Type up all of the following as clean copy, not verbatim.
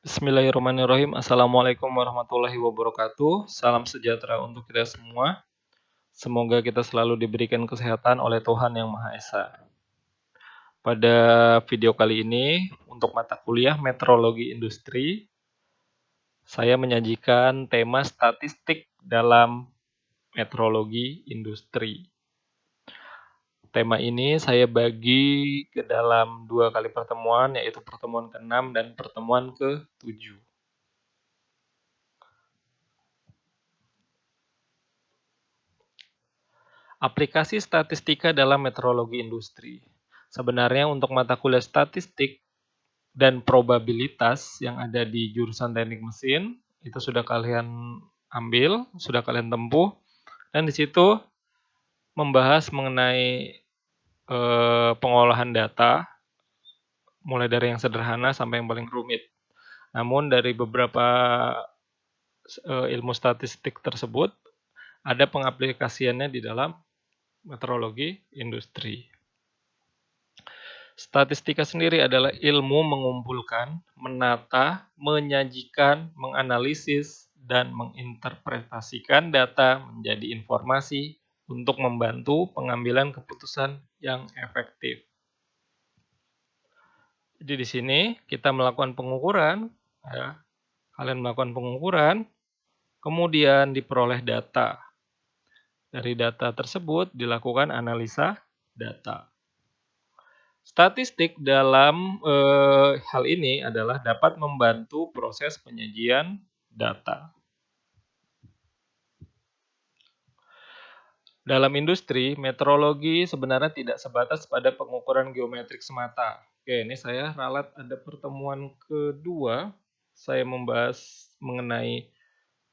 Bismillahirrahmanirrahim. Assalamualaikum warahmatullahi wabarakatuh. Salam sejahtera untuk kita semua. Semoga kita selalu diberikan kesehatan oleh Tuhan Yang Maha Esa. Pada video kali ini, untuk mata kuliah Metrologi Industri, saya menyajikan tema statistik dalam metrologi industri. Tema ini saya bagi ke dalam 2 kali pertemuan, yaitu pertemuan ke-6 dan pertemuan ke-7. Aplikasi statistika dalam metrologi industri. Sebenarnya untuk mata kuliah statistik dan probabilitas yang ada di jurusan teknik mesin, itu sudah kalian ambil, sudah kalian tempuh, dan di situ membahas mengenai pengolahan data, mulai dari yang sederhana sampai yang paling rumit. Namun dari beberapa ilmu statistik tersebut, ada pengaplikasiannya di dalam metrologi industri. Statistika sendiri adalah ilmu mengumpulkan, menata, menyajikan, menganalisis, dan menginterpretasikan data menjadi informasi untuk membantu pengambilan keputusan yang efektif. Jadi di sini kita melakukan pengukuran, ya. Kalian melakukan pengukuran, kemudian diperoleh data. Dari data tersebut dilakukan analisa data. Statistik dalam hal ini adalah dapat membantu proses penyajian data. Dalam industri, metrologi sebenarnya tidak sebatas pada pengukuran geometrik semata. Oke, ini saya ralat ada pertemuan kedua. Saya membahas mengenai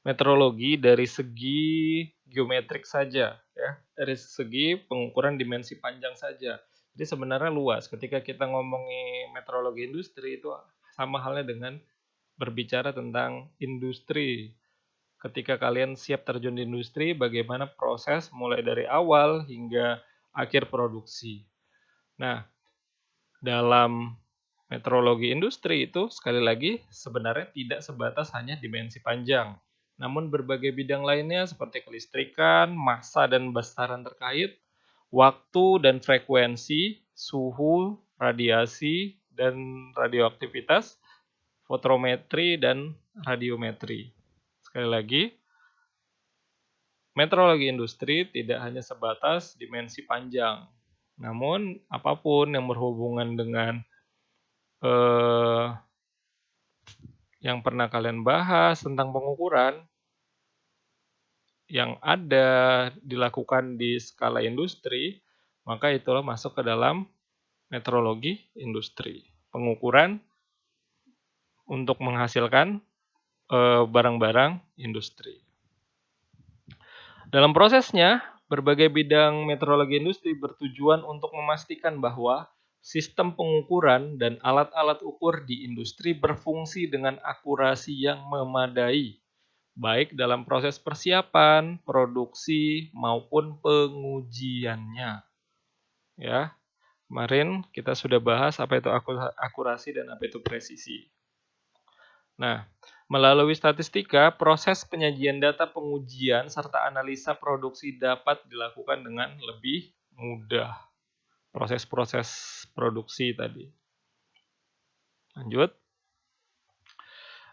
metrologi dari segi geometrik saja, ya, dari segi pengukuran dimensi panjang saja. Jadi sebenarnya luas. Ketika kita ngomongin metrologi industri itu sama halnya dengan berbicara tentang industri. Ketika kalian siap terjun di industri, bagaimana proses mulai dari awal hingga akhir produksi. Nah, dalam metrologi industri itu sekali lagi sebenarnya tidak sebatas hanya dimensi panjang. Namun berbagai bidang lainnya seperti kelistrikan, massa dan besaran terkait, waktu dan frekuensi, suhu, radiasi, dan radioaktivitas, fotometri, dan radiometri. Sekali lagi, metrologi industri tidak hanya sebatas dimensi panjang. Namun, apapun yang berhubungan dengan yang pernah kalian bahas tentang pengukuran yang ada dilakukan di skala industri, maka itulah masuk ke dalam metrologi industri. Pengukuran untuk menghasilkan barang-barang industri. Dalam prosesnya, berbagai bidang metrologi industri bertujuan untuk memastikan bahwa sistem pengukuran dan alat-alat ukur di industri berfungsi dengan akurasi yang memadai, baik dalam proses persiapan, produksi, maupun pengujiannya. Ya, kemarin kita sudah bahas apa itu akurasi dan apa itu presisi. Nah, melalui statistika, proses penyajian data pengujian serta analisa produksi dapat dilakukan dengan lebih mudah. Proses-proses produksi tadi. Lanjut.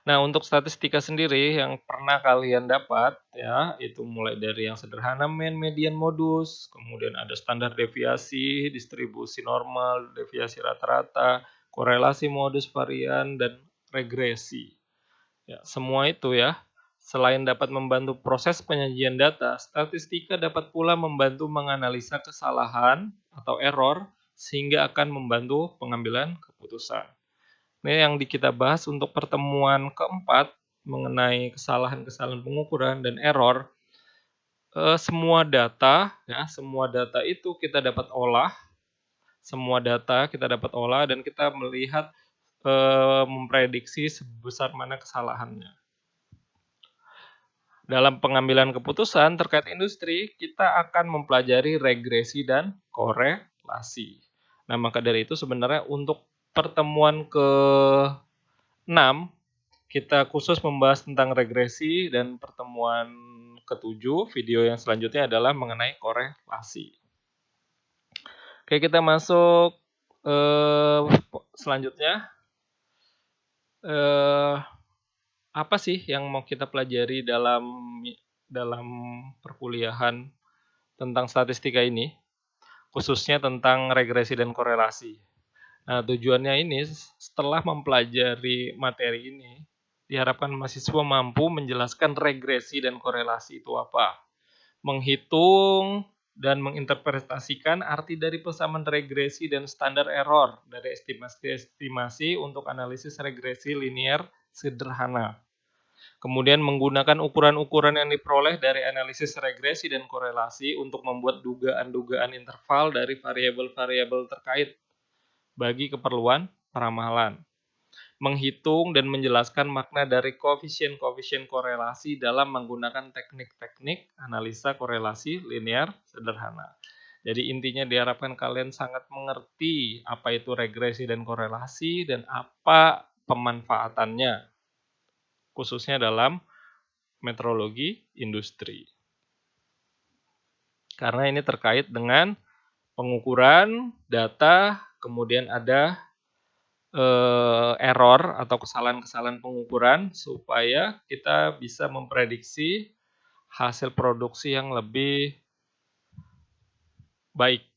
Nah, untuk statistika sendiri yang pernah kalian dapat, ya, itu mulai dari yang sederhana mean, median, modus, kemudian ada standar deviasi, distribusi normal, deviasi rata-rata, korelasi modus varian, dan regresi. Ya, semua itu ya, selain dapat membantu proses penyajian data, statistika dapat pula membantu menganalisa kesalahan atau error sehingga akan membantu pengambilan keputusan. Ini yang kita bahas untuk pertemuan keempat mengenai kesalahan-kesalahan pengukuran dan error. Semua data itu kita dapat olah, dan kita melihat memprediksi sebesar mana kesalahannya. Dalam pengambilan keputusan terkait industri, kita akan mempelajari regresi dan korelasi. Nah, maka dari itu sebenarnya untuk pertemuan ke-6 kita khusus membahas tentang regresi, dan pertemuan ke-7 video yang selanjutnya adalah mengenai korelasi. Oke, kita masuk selanjutnya. Apa sih yang mau kita pelajari dalam perkuliahan tentang statistika ini, khususnya tentang regresi dan korelasi. Nah, tujuannya ini setelah mempelajari materi ini, diharapkan mahasiswa mampu menjelaskan regresi dan korelasi itu apa, menghitung dan menginterpretasikan arti dari persamaan regresi dan standar error dari estimasi untuk analisis regresi linear sederhana. Kemudian menggunakan ukuran-ukuran yang diperoleh dari analisis regresi dan korelasi untuk membuat dugaan-dugaan interval dari variabel-variabel terkait bagi keperluan peramalan. Menghitung dan menjelaskan makna dari koefisien-koefisien korelasi dalam menggunakan teknik-teknik analisa korelasi linear sederhana. Jadi intinya diharapkan kalian sangat mengerti apa itu regresi dan korelasi dan apa pemanfaatannya, khususnya dalam metrologi industri. Karena ini terkait dengan pengukuran data, kemudian ada error atau kesalahan-kesalahan pengukuran supaya kita bisa memprediksi hasil produksi yang lebih baik.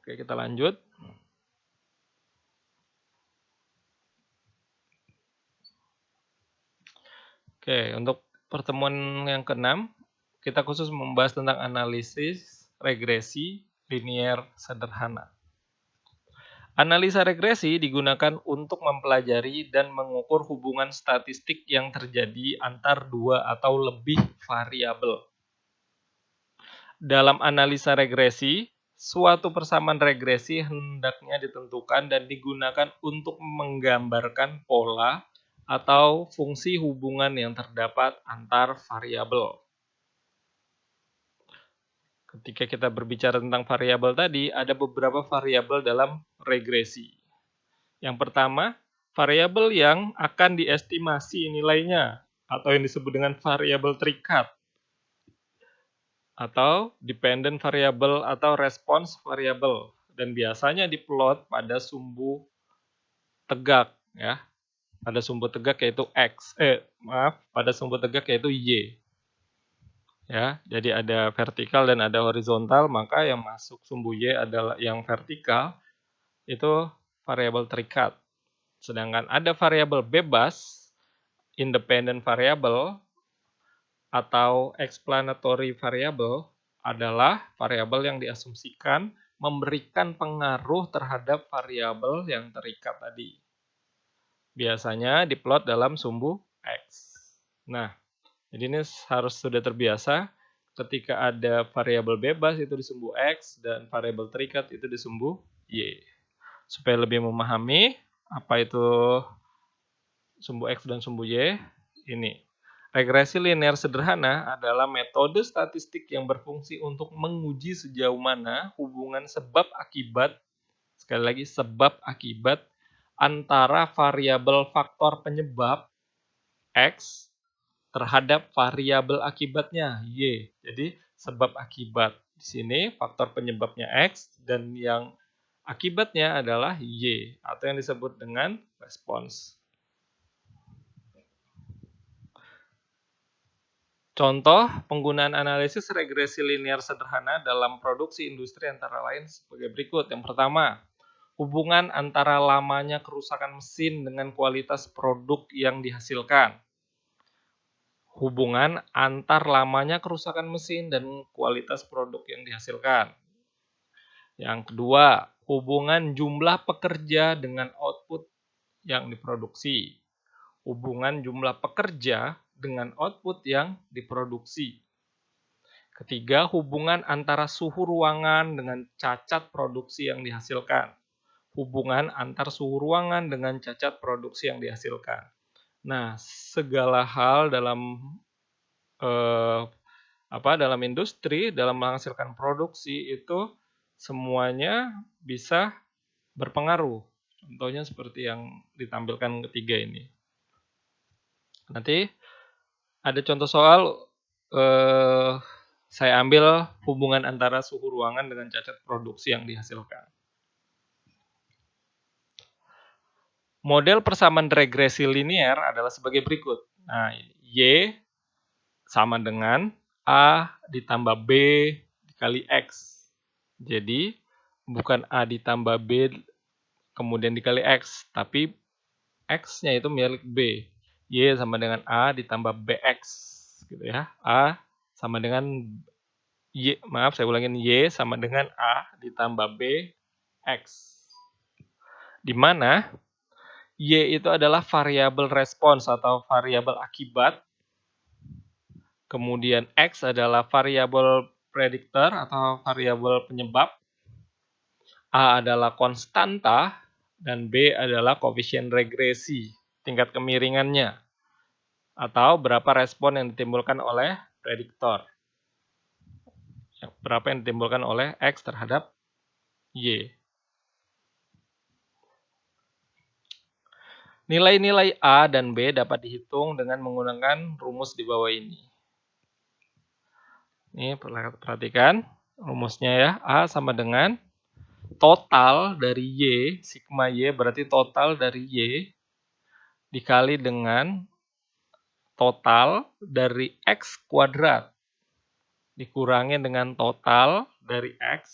Oke, kita lanjut. Oke, untuk pertemuan yang ke-6, kita khusus membahas tentang analisis regresi linear sederhana. Analisa regresi digunakan untuk mempelajari dan mengukur hubungan statistik yang terjadi antar dua atau lebih variabel. Dalam analisa regresi, suatu persamaan regresi hendaknya ditentukan dan digunakan untuk menggambarkan pola atau fungsi hubungan yang terdapat antar variabel. Ketika kita berbicara tentang variabel tadi, ada beberapa variabel dalam regresi. Yang pertama, variabel yang akan diestimasi nilainya, atau yang disebut dengan variabel terikat, atau dependent variable atau response variable, dan biasanya diplot pada sumbu tegak, ya. Pada sumbu tegak yaitu pada sumbu tegak yaitu Y. Ya, jadi ada vertikal dan ada horizontal, maka yang masuk sumbu Y adalah yang vertikal, itu variabel terikat. Sedangkan ada variabel bebas, independent variable, atau explanatory variable adalah variabel yang diasumsikan memberikan pengaruh terhadap variabel yang terikat tadi. Biasanya diplot dalam sumbu X. Nah, jadi ini harus sudah terbiasa ketika ada variabel bebas itu di sumbu X dan variabel terikat itu di sumbu Y. Supaya lebih memahami apa itu sumbu X dan sumbu Y, ini. Regresi linear sederhana adalah metode statistik yang berfungsi untuk menguji sejauh mana hubungan sebab akibat, sekali lagi sebab akibat, antara variabel faktor penyebab X terhadap variabel akibatnya Y. Jadi sebab akibat di sini faktor penyebabnya X dan yang akibatnya adalah Y atau yang disebut dengan respons. Contoh penggunaan analisis regresi linear sederhana dalam produksi industri antara lain sebagai berikut. Yang pertama, hubungan antara lamanya kerusakan mesin dengan kualitas produk yang dihasilkan. Hubungan antar lamanya kerusakan mesin dan kualitas produk yang dihasilkan. Yang kedua, hubungan jumlah pekerja dengan output yang diproduksi. Hubungan jumlah pekerja dengan output yang diproduksi. Ketiga, hubungan antara suhu ruangan dengan cacat produksi yang dihasilkan. Hubungan antar suhu ruangan dengan cacat produksi yang dihasilkan. Nah, segala hal dalam dalam industri, dalam menghasilkan produksi itu semuanya bisa berpengaruh. Contohnya seperti yang ditampilkan ketiga ini. Nanti ada contoh soal, saya ambil hubungan antara suhu ruangan dengan cacat produksi yang dihasilkan. Model persamaan regresi linear adalah sebagai berikut. Nah, Y sama dengan A ditambah B dikali X. Jadi, bukan A ditambah B kemudian dikali X, tapi X-nya itu milik B. Y sama dengan A ditambah BX. Gitu ya. A sama dengan Y, maaf saya ulangin, Y sama dengan A ditambah B X. Di mana Y itu adalah variabel respons atau variabel akibat. Kemudian X adalah variabel prediktor atau variabel penyebab. A adalah konstanta dan B adalah koefisien regresi, tingkat kemiringannya. Atau berapa respon yang ditimbulkan oleh prediktor. Berapa yang ditimbulkan oleh X terhadap Y. Nilai-nilai A dan B dapat dihitung dengan menggunakan rumus di bawah ini. Ini perhatikan rumusnya ya. A sama dengan total dari Y, sigma Y berarti total dari Y dikali dengan total dari X kuadrat dikurangi dengan total dari X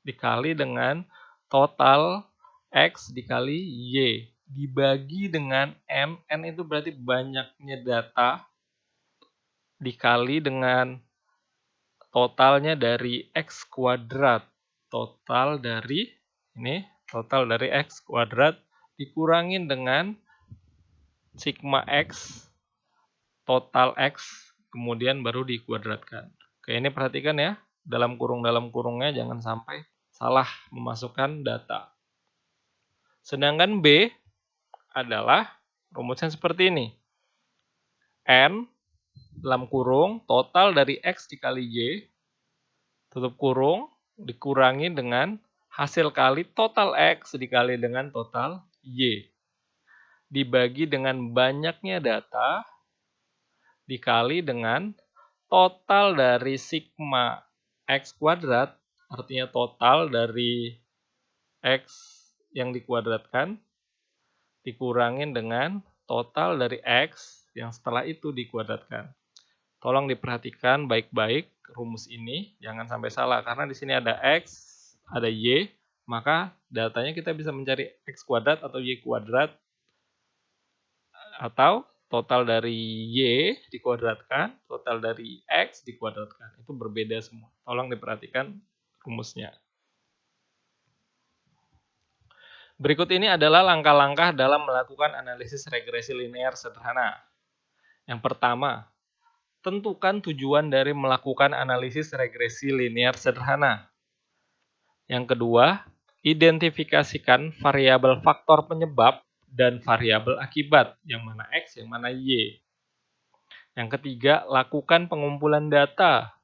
dikali dengan total X dikali Y dibagi dengan N. N itu berarti banyaknya data dikali dengan totalnya dari X kuadrat. Total dari X kuadrat dikurangin dengan sigma X, total X, kemudian baru dikuadratkan. Oke, ini perhatikan ya, dalam kurungnya jangan sampai salah memasukkan data. Sedangkan B adalah rumusnya seperti ini. N dalam kurung total dari X dikali Y, tutup kurung, dikurangi dengan hasil kali total X dikali dengan total Y. Dibagi dengan banyaknya data, dikali dengan total dari sigma X kuadrat, artinya total dari X yang dikuadratkan, dikurangin dengan total dari X yang setelah itu dikuadratkan. Tolong diperhatikan baik-baik rumus ini, jangan sampai salah karena di sini ada X, ada Y, maka datanya kita bisa mencari X kuadrat atau Y kuadrat atau total dari Y dikuadratkan, total dari X dikuadratkan. Itu berbeda semua. Tolong diperhatikan rumusnya. Berikut ini adalah langkah-langkah dalam melakukan analisis regresi linear sederhana. Yang pertama, tentukan tujuan dari melakukan analisis regresi linear sederhana. Yang kedua, identifikasikan variabel faktor penyebab dan variabel akibat, yang mana X, yang mana Y. Yang ketiga, lakukan pengumpulan data.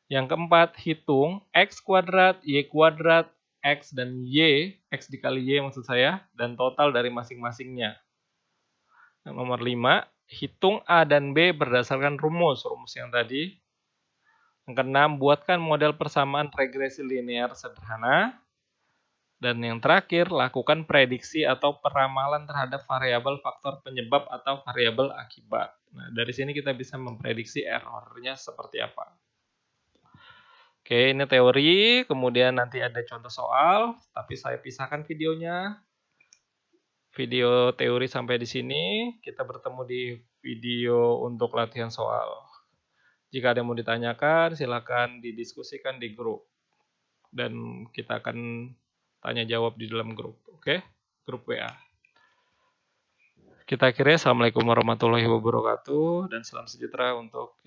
Yang keempat, hitung X kuadrat, Y kuadrat, X dan Y, X dikali Y maksud saya, dan total dari masing-masingnya. Yang nomor 5, hitung A dan B berdasarkan rumus yang tadi. Yang keenam, buatkan model persamaan regresi linear sederhana. Dan yang terakhir, lakukan prediksi atau peramalan terhadap variabel faktor penyebab atau variabel akibat. Nah, dari sini kita bisa memprediksi errornya seperti apa. Oke, ini teori, kemudian nanti ada contoh soal, tapi saya pisahkan videonya. Video teori sampai di sini, kita bertemu di video untuk latihan soal. Jika ada yang mau ditanyakan, silakan didiskusikan di grup. Dan kita akan tanya jawab di dalam grup, oke? Grup WA. Kita akhirnya, Assalamualaikum warahmatullahi wabarakatuh, dan salam sejahtera untuk kita.